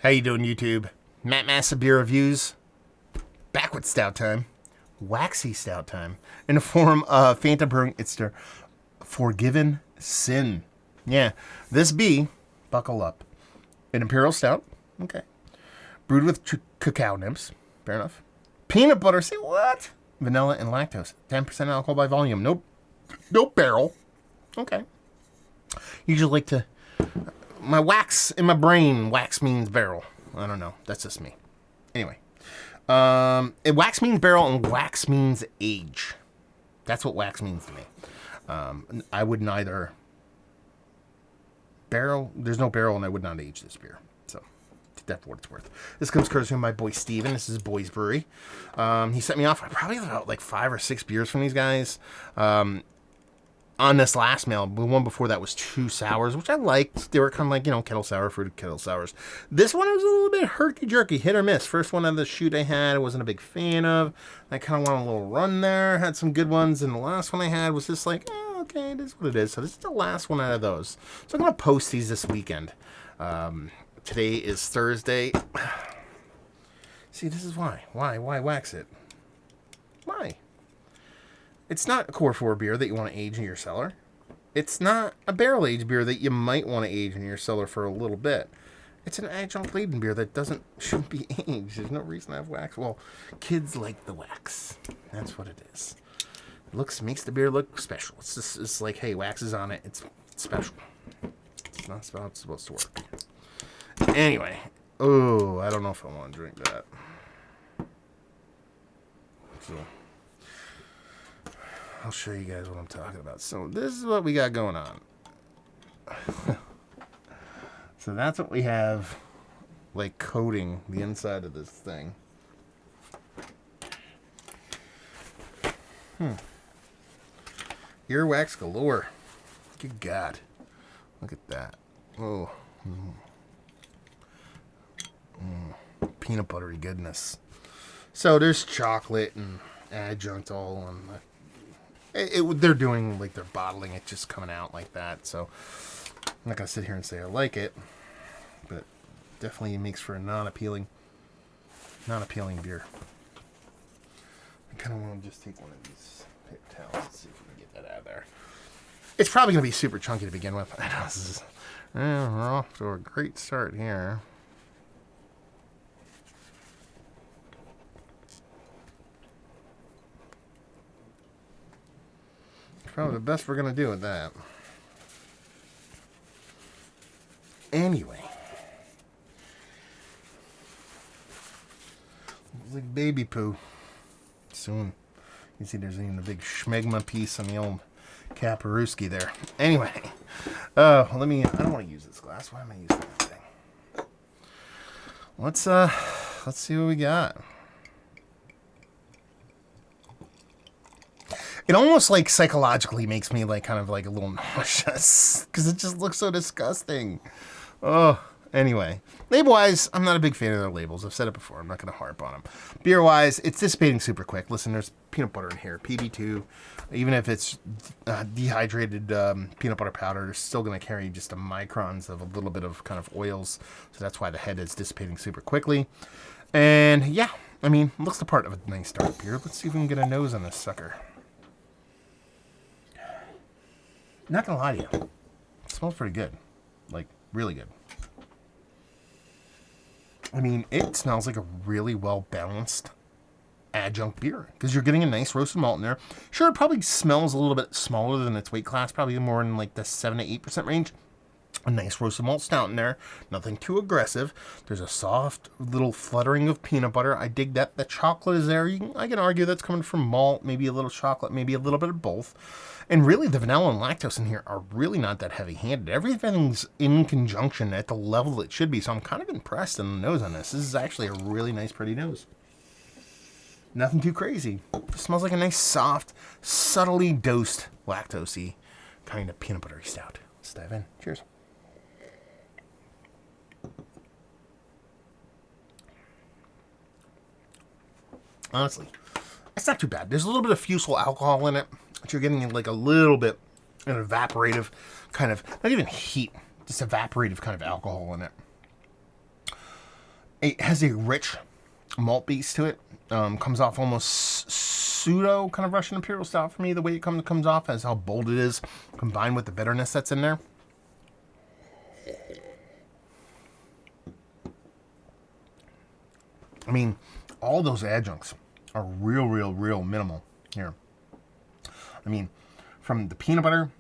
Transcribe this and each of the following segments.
How you doing, YouTube? Matt Massa Beer Reviews. Back with Stout time. Waxy Stout time. In the form of Phantom Brewing. It's their Forgiven Sin. Yeah. This be, buckle up, an Imperial Stout. Okay. Brewed with cacao nibs. Fair enough. Peanut butter. Say what? Vanilla and lactose. 10% alcohol by volume. Nope barrel. Okay. Usually like to... My wax in my brain, wax means barrel. I don't know. That's just me. Anyway. Wax means barrel and wax means age. That's what wax means to me. I would neither barrel. There's no barrel and I would not age this beer. So, take that for what it's worth. This comes courtesy of my boy Steven. This is Boy's Brewery. He sent me off probably about like 5 or 6 beers from these guys. On this last mail, the one before that was 2 sours, which I liked. They were kind of like, kettle sour, fruited kettle sours. This one was a little bit herky-jerky, hit or miss. First one of the shoot I had, I wasn't a big fan of. I kind of wanted a little run there. Had some good ones, and the last one I had was just like, okay, it is what it is. So this is the last one out of those. So I'm going to post these this weekend. Today is Thursday. See, this is why. Why wax it? Why? It's not a Core 4 beer that you want to age in your cellar. It's not a barrel-aged beer that you might want to age in your cellar for a little bit. It's an adjunct-laden beer that shouldn't be aged. There's no reason to have wax. Well, kids like the wax. That's what it is. It makes the beer look special. It's like, hey, wax is on it. It's special. It's not how it's supposed to work. Anyway. Oh, I don't know if I want to drink that. So... I'll show you guys what I'm talking about. So this is what we got going on. So that's what we have, like, coating the inside of this thing. Earwax galore. Good God. Look at that. Oh. Peanut buttery goodness. So there's chocolate and adjunct all on the... they're doing, like, they're bottling it just coming out like that. So I'm not going to sit here and say I like it. But definitely makes for a non-appealing beer. I kind of want to just take one of these paper towels and see if we can get that out of there. It's probably going to be super chunky to begin with. I know we're off to a great start here. Probably the best we're going to do with that. Anyway. It's like baby poo. Soon. You can see there's even a big schmegma piece on the old Kaparuski there. Anyway. I don't want to use this glass. Why am I using that thing? Let's see what we got. It almost, like, psychologically makes me, like, kind of, like, a little nauseous. Because it just looks so disgusting. Oh, anyway. Label-wise, I'm not a big fan of their labels. I've said it before. I'm not going to harp on them. Beer-wise, it's dissipating super quick. Listen, there's peanut butter in here. PB2. Even if it's dehydrated peanut butter powder, it's still going to carry just a microns of a little bit of kind of oils. So that's why the head is dissipating super quickly. And, yeah. I mean, looks the part of a nice dark beer. Let's see if we can get a nose on this sucker. Not gonna lie to you, it smells pretty good. Like, really good. I mean, it smells like a really well-balanced adjunct beer. Because you're getting a nice roasted malt in there. Sure, it probably smells a little bit smaller than its weight class. Probably more in, like, the 7 to 8% range. A nice roasted malt stout in there. Nothing too aggressive. There's a soft little fluttering of peanut butter. I dig that. The chocolate is there. I can argue that's coming from malt. Maybe a little chocolate. Maybe a little bit of both. And really, the vanilla and lactose in here are really not that heavy-handed. Everything's in conjunction at the level it should be. So I'm kind of impressed in the nose on this. This is actually a really nice, pretty nose. Nothing too crazy. It smells like a nice, soft, subtly dosed lactose-y kind of peanut buttery stout. Let's dive in. Cheers. Honestly, it's not too bad. There's a little bit of fusel alcohol in it, but you're getting like a little bit an evaporative kind of, not even heat, just evaporative kind of alcohol in it. It has a rich malt base to it. Comes off almost pseudo kind of Russian Imperial Stout for me. The way it comes off as how bold it is, combined with the bitterness that's in there. I mean, all those adjuncts are real minimal here. I mean, from the peanut butter,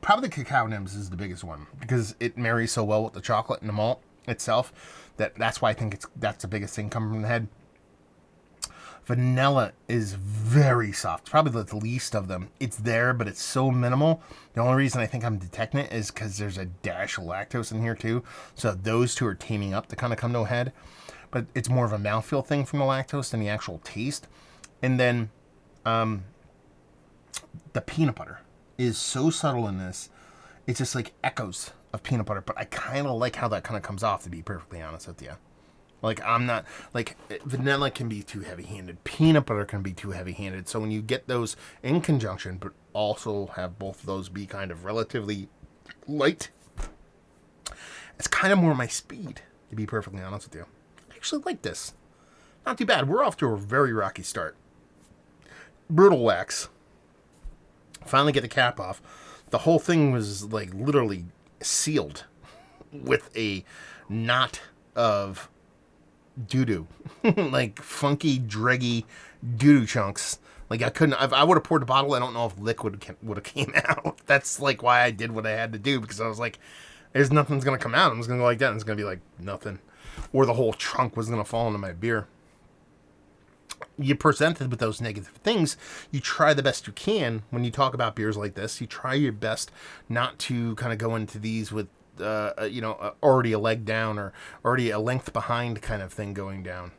probably the cacao nibs is the biggest one because it marries so well with the chocolate and the malt itself that's why I think that's the biggest thing coming from the head. Vanilla is very soft, probably the least of them. It's there, but it's so minimal. The only reason I think I'm detecting it is because there's a dash of lactose in here too. So those two are teaming up to kind of come to a head. But it's more of a mouthfeel thing from the lactose than the actual taste. And then the peanut butter is so subtle in this. It's just like echoes of peanut butter. But I kind of like how that kind of comes off, to be perfectly honest with you. Like, I'm not, like, vanilla can be too heavy-handed. Peanut butter can be too heavy-handed. So when you get those in conjunction, but also have both of those be kind of relatively light, it's kind of more my speed, to be perfectly honest with you. I actually like this. Not too bad. We're off to a very rocky start. Brutal wax. Finally get the cap off. The whole thing was, like, literally sealed with a knot of doo-doo. Like funky, dreggy doo-doo chunks. Like I would have poured the bottle. I don't know if liquid would have came out. That's like why I did what I had to do, because I was like, there's nothing's going to come out. I'm just going to go like that and it's going to be like nothing. Or the whole trunk was going to fall into my beer. You presented with those negative things. You try the best you can when you talk about beers like this. You try your best not to kind of go into these with already a leg down or already a length behind kind of thing going down.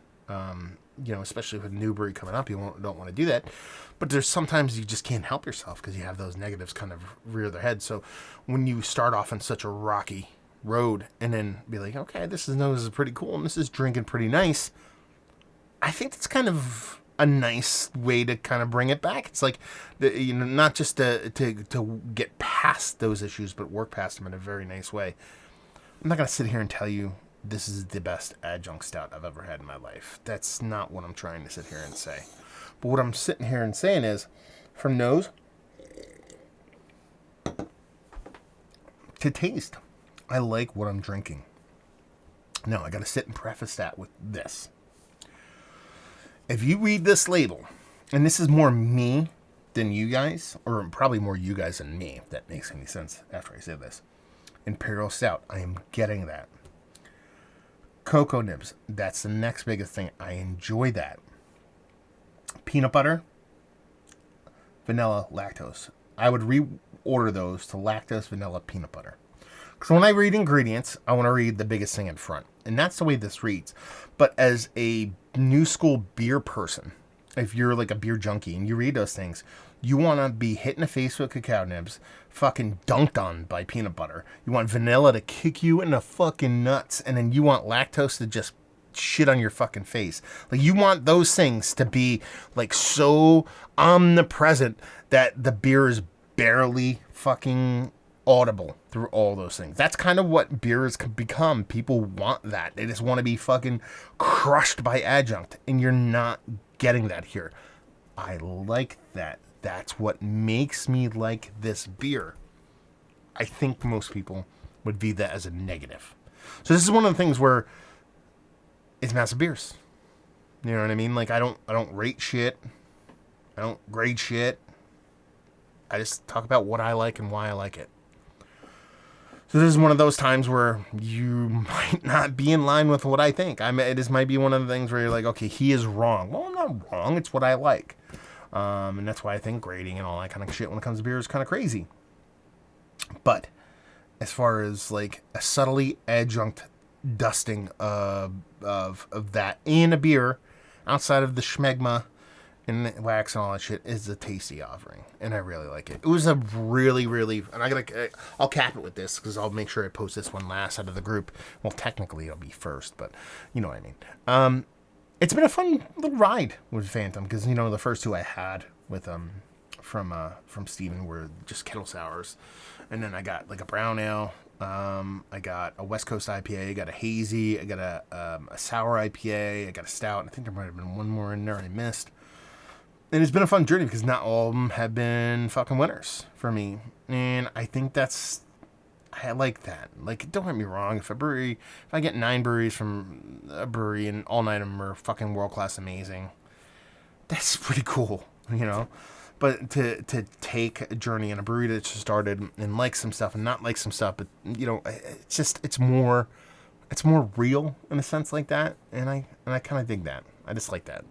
Especially with Newbury coming up, you don't want to do that. But there's sometimes you just can't help yourself because you have those negatives kind of rear their head. So when you start off on such a rocky road and then be like, okay, this is pretty cool and this is drinking pretty nice, I think that's kind of a nice way to kind of bring it back. It's like, not just to get past those issues, but work past them in a very nice way. I'm not going to sit here and tell you this is the best adjunct stout I've ever had in my life. That's not what I'm trying to sit here and say. But what I'm sitting here and saying is, from nose to taste, I like what I'm drinking. Now, I got to sit and preface that with this. If you read this label, and this is more me than you guys, or probably more you guys than me, if that makes any sense after I say this. Imperial Stout, I am getting that. Cocoa nibs, that's the next biggest thing. I enjoy that. Peanut butter, vanilla, lactose. I would reorder those to lactose, vanilla, peanut butter. Because when I read ingredients, I want to read the biggest thing in front. And that's the way this reads. But as a new school beer person, if you're like a beer junkie and you read those things, you want to be hit in the face with cacao nibs, fucking dunked on by peanut butter. You want vanilla to kick you in the fucking nuts, and then you want lactose to just shit on your fucking face. Like, you want those things to be like so omnipresent that the beer is barely fucking audible through all those things. That's kind of what beers can become. People want that. They just want to be fucking crushed by adjunct, and you're not getting that here. I like that. That's what makes me like this beer. I think most people would view that as a negative. So this is one of the things where it's massive beers. You know what I mean? Like, I don't rate shit. I don't grade shit. I just talk about what I like and why I like it. So this is one of those times where you might not be in line with what I think. This might be one of the things where you're like, okay, he is wrong. Well, I'm not wrong. It's what I like. And that's why I think grading and all that kind of shit when it comes to beer is kind of crazy. But as far as like a subtly adjunct dusting of that in a beer outside of the schmegma and the wax and all that shit is a tasty offering, and I really like it. It was a really, and I'll cap it with this because I'll make sure I post this one last out of the group. Well, technically it'll be first, but you know what I mean. It's been a fun little ride with Phantom because the first two I had with from Steven were just kettle sours, and then I got like a brown ale I got a West Coast IPA. I got a hazy. I got a sour IPA. I got a stout. And I think there might have been one more in there I missed. And it's been a fun journey because not all of them have been fucking winners for me. And I think I like that. Like, don't get me wrong. If I get 9 breweries from a brewery and all 9 of them are fucking world-class amazing, that's pretty cool, you know? But to take a journey in a brewery that just started and like some stuff and not like some stuff, but, you know, it's more real in a sense like that. And I kind of dig that. I just like that.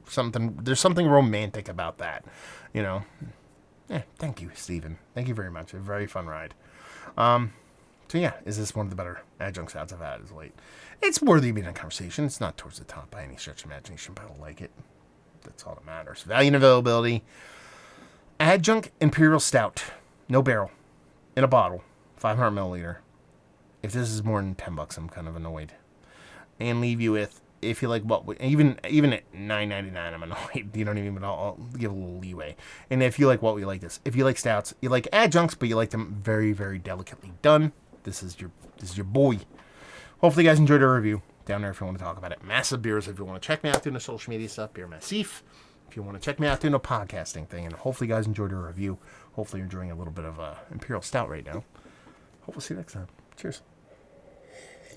There's something romantic about that, you know? Yeah, thank you, Steven. Thank you very much. A very fun ride. So yeah, is this one of the better adjunct stouts I've had as late? It's worthy of being in conversation. It's not towards the top by any stretch of imagination, but I like it. That's all that matters. Value and availability. Adjunct Imperial Stout. No barrel. In a bottle. 500 milliliter. If this is more than $10, I'm kind of annoyed. And leave you with, if you like what, even at $9.99, I'm annoyed. You know what I mean? But I'll give a little leeway. And if you like what we like this, if you like stouts, you like adjuncts, but you like them very, very delicately done, this is your boy. Hopefully you guys enjoyed our review. Down there if you want to talk about it. Massive Beers if you want to check me out doing the social media stuff. Beer Massif. If you want to check me out doing a podcasting thing. And hopefully you guys enjoyed our review. Hopefully you're enjoying a little bit of Imperial Stout right now. Hope we'll see you next time. Cheers.